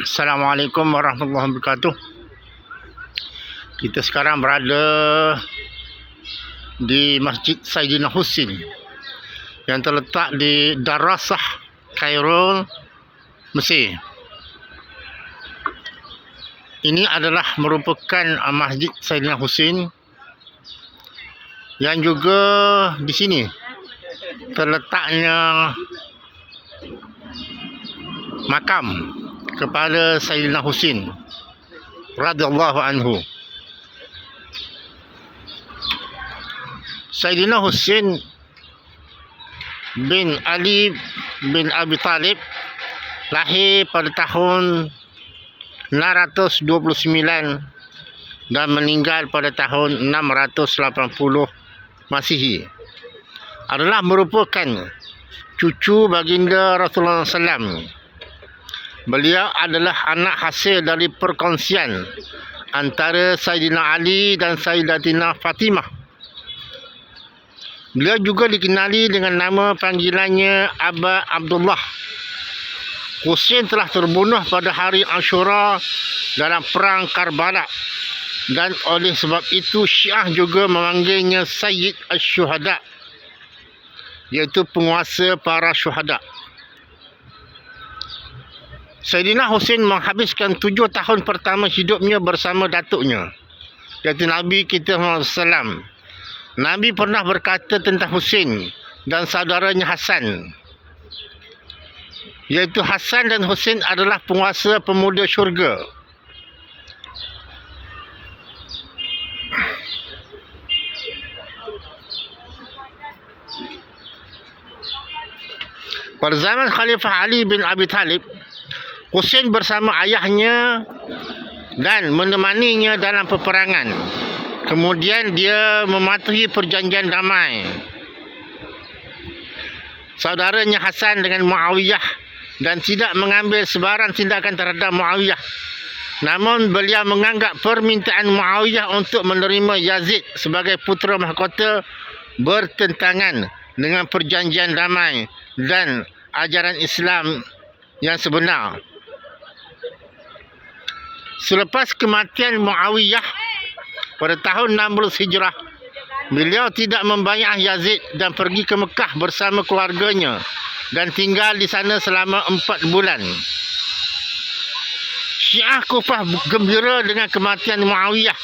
Assalamualaikum warahmatullahi wabarakatuh. Kita sekarang berada di Masjid Saidina Husin yang terletak di Darasah, Kairul, Mesir. Ini adalah merupakan Masjid Saidina Husin yang juga di sini terletaknya makam kepada Saidina Husin radhiyallahu anhu. Saidina Husin bin Ali bin Abi Talib lahir pada tahun 629 dan meninggal pada tahun 680 Masihi. Adalah merupakan cucu baginda Rasulullah SAW. Beliau adalah anak hasil dari perkongsian antara Saidina Ali dan Sayyidatina Fatimah. Beliau juga dikenali dengan nama panggilannya Aba Abdullah. Husin telah terbunuh pada hari Ashura dalam perang Karbala, dan oleh sebab itu Syiah juga memanggilnya Sayyid Asy-Syuhada, iaitu penguasa para syuhada. Saidina Husin menghabiskan 7 tahun pertama hidupnya bersama datuknya, iaitu Nabi kita SAW. Nabi pernah berkata tentang Husin dan saudaranya Hasan, iaitu Hasan dan Husin adalah penguasa pemuda syurga. Pada zaman Khalifah Ali bin Abi Talib, Husin bersama ayahnya dan menemaninya dalam peperangan. Kemudian dia mematuhi perjanjian damai saudaranya Hasan dengan Muawiyah dan tidak mengambil sebarang tindakan terhadap Muawiyah. Namun beliau menganggap permintaan Muawiyah untuk menerima Yazid sebagai putera mahkota bertentangan dengan perjanjian damai dan ajaran Islam yang sebenar. Selepas kematian Muawiyah pada tahun 60 Hijrah, beliau tidak membayar Yazid dan pergi ke Mekah bersama keluarganya dan tinggal di sana selama 4 bulan. Syiah Kufah gembira dengan kematian Muawiyah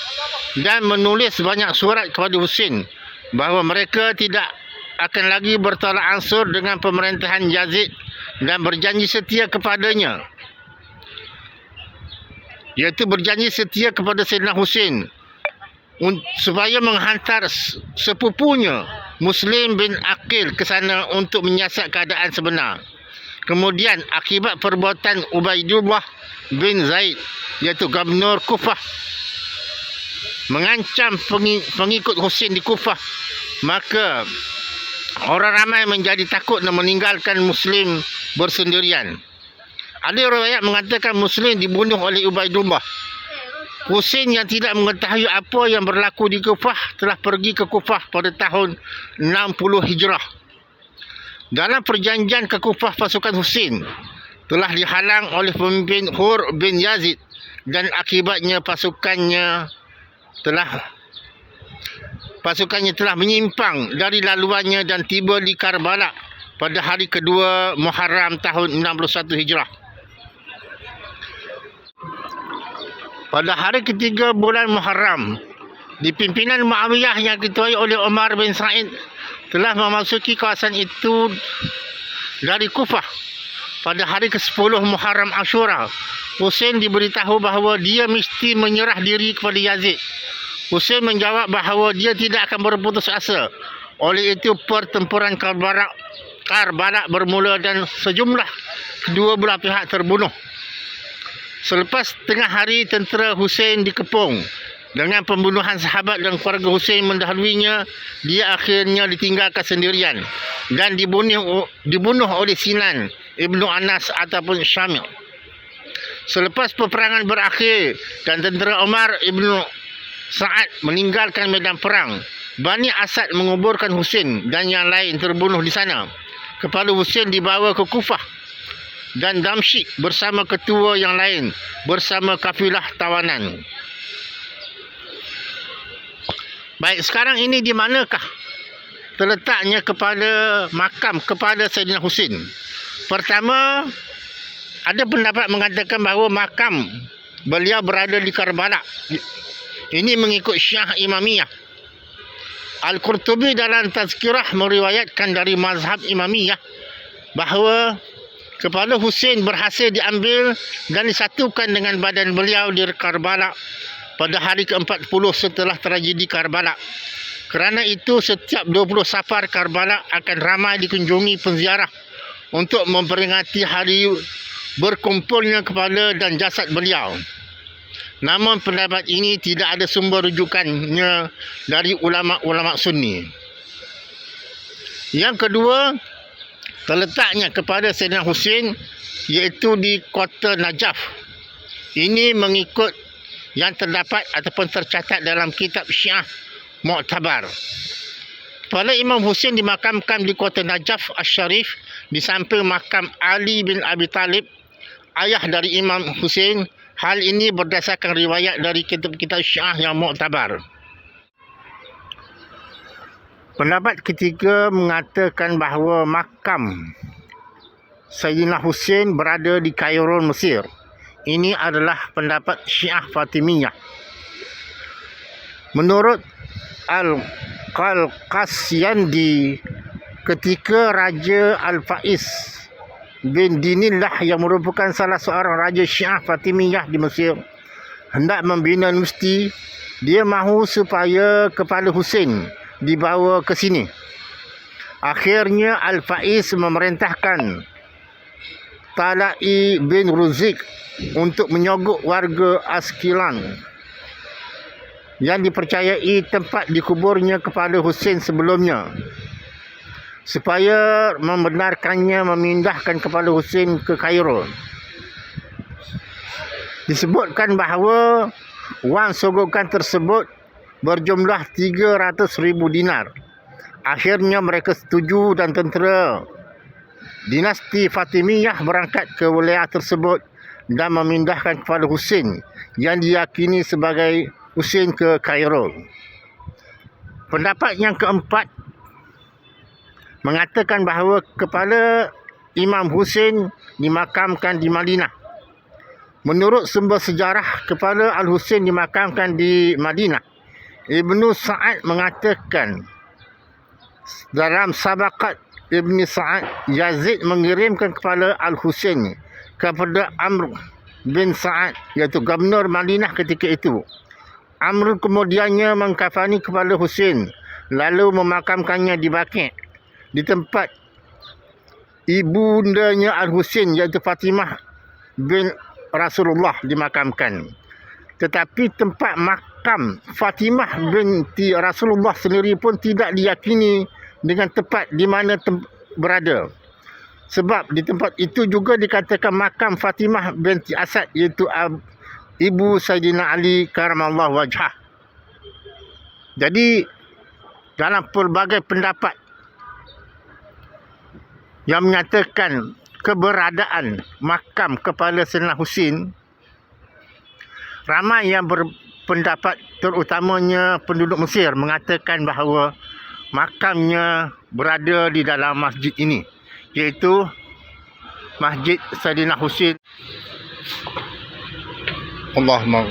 dan menulis banyak surat kepada Husin bahawa mereka tidak akan lagi bertolak ansur dengan pemerintahan Yazid dan berjanji setia kepadanya, iaitu berjanji setia kepada Saidina Husin supaya menghantar sepupunya Muslim bin Aqil ke sana untuk menyiasat keadaan sebenar. Kemudian akibat perbuatan Ubaidullah bin Zaid, iaitu Gubernur Kufah, mengancam pengikut Husin di Kufah, maka orang ramai menjadi takut dan meninggalkan Muslim bersendirian. Ada riwayat mengatakan Muslim dibunuh oleh Ubaidullah. Husin yang tidak mengetahui apa yang berlaku di Kufah telah pergi ke Kufah pada tahun 60 Hijrah. Dalam perjanjian ke Kufah, pasukan Husin telah dihalang oleh pemimpin Hur bin Yazid dan akibatnya pasukannya telah menyimpang dari laluannya dan tiba di Karbala pada hari kedua Muharram tahun 61 Hijrah. Pada hari ketiga bulan Muharram, di pimpinan Muawiyah yang diketuai oleh Umar bin Sa'id telah memasuki kawasan itu dari Kufah. Pada hari ke-10 Muharram Ashura, Husin diberitahu bahawa dia mesti menyerah diri kepada Yazid. Husin menjawab bahawa dia tidak akan berputus asa. Oleh itu pertempuran Karbala bermula dan sejumlah kedua belah pihak terbunuh. Selepas tengah hari, tentera Husin dikepung. Dengan pembunuhan sahabat dan keluarga Husin mendahulunya, dia akhirnya ditinggalkan sendirian dan dibunuh oleh Sinan Ibnu Anas ataupun Syamil. Selepas peperangan berakhir dan tentera Umar Ibnu Sa'ad meninggalkan medan perang, Bani Asad menguburkan Husin dan yang lain terbunuh di sana. Kepala Husin dibawa ke Kufah dan Damsyik bersama ketua yang lain bersama kafilah tawanan. Baik, sekarang ini di manakah terletaknya kepada makam kepada Saidina Husin? Pertama, ada pendapat mengatakan bahawa makam beliau berada di Karbala. Ini mengikut Syiah Imamiyah. Al-Qurtubi dalam Tazkirah meriwayatkan dari mazhab Imamiyah bahawa kepala Husin berhasil diambil dan disatukan dengan badan beliau di Karbala pada hari ke-40 setelah tragedi Karbala. Kerana itu setiap 20 Safar Karbala akan ramai dikunjungi penziarah untuk memperingati hari berkumpulnya kepala dan jasad beliau. Namun pendapat ini tidak ada sumber rujukannya dari ulama-ulama Sunni. Yang kedua, terletaknya kepada Saidina Husin iaitu di kota Najaf. Ini mengikut yang terdapat ataupun tercatat dalam kitab Syiah Mu'tabar. Kepala Imam Husin dimakamkan di kota Najaf Asy-Syarif di samping makam Ali bin Abi Talib, ayah dari Imam Husin. Hal ini berdasarkan riwayat dari kitab-kitab Syiah yang Mu'tabar. Pendapat ketiga mengatakan bahawa makam Sayyidina Husin berada di Kairo, Mesir. Ini adalah pendapat Syiah Fatimiyah. Menurut Al-Qalqasyandi, ketika Raja Al-Faiz bin Dinillah yang merupakan salah seorang Raja Syiah Fatimiyah di Mesir hendak membina universiti, dia mahu supaya kepala Husin dibawa ke sini. Akhirnya Al-Faiz memerintahkan Talai bin Ruzik untuk menyogok warga Askilan yang dipercayai tempat dikuburnya kepala Husin sebelumnya, supaya membenarkannya memindahkan kepala Husin ke Kairo. Disebutkan bahawa wang sogokan tersebut berjumlah 300,000 dinar. Akhirnya mereka setuju dan tentera dinasti Fatimiyah berangkat ke wilayah tersebut dan memindahkan kepala Husin yang diyakini sebagai Husin ke Kairo. Pendapat yang keempat mengatakan bahawa kepala Imam Husin dimakamkan di Madinah. Menurut sumber sejarah, kepala Al-Husin dimakamkan di Madinah. Ibnu Sa'ad mengatakan dalam Sabaqat Ibn Sa'ad, Yazid mengirimkan kepala Al-Husin kepada Amr bin Sa'ad, iaitu gubernur Madinah ketika itu. Amr kemudiannya mengkafani kepala Husin lalu memakamkannya di Baqi', di tempat ibundanya Al-Husin iaitu Fatimah bin Rasulullah dimakamkan. Tetapi tempat makam Fatimah binti Rasulullah sendiri pun tidak diyakini dengan tepat di mana berada. Sebab di tempat itu juga dikatakan makam Fatimah binti Asad, iaitu ibu Sayyidina Ali karamallahu wajhah. Jadi dalam pelbagai pendapat yang menyatakan keberadaan makam kepala Sayyidina Husin, ramai yang berpendapat, terutamanya penduduk Mesir, mengatakan bahawa makamnya berada di dalam masjid ini, iaitu Masjid Sayyidina Husin. Allahumma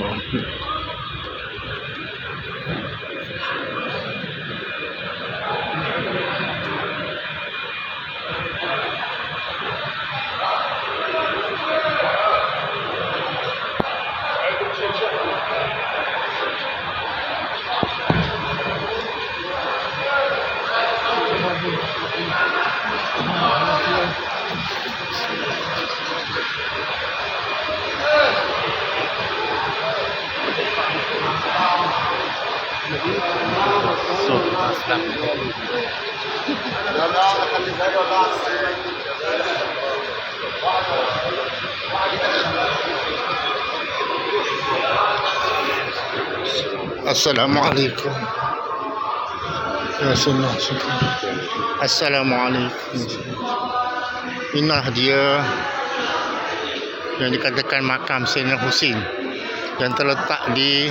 Assalamualaikum. Assalamualaikum. Inilah dia yang dikatakan makam Sayyidina Husin yang terletak di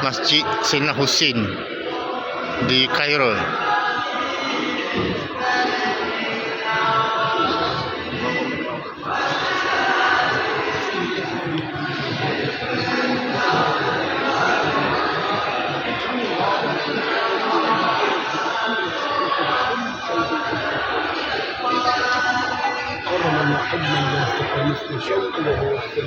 Masjid Sayyidina Husin di Kairo. ومن يحب من يلتقى مثل شيء وهو في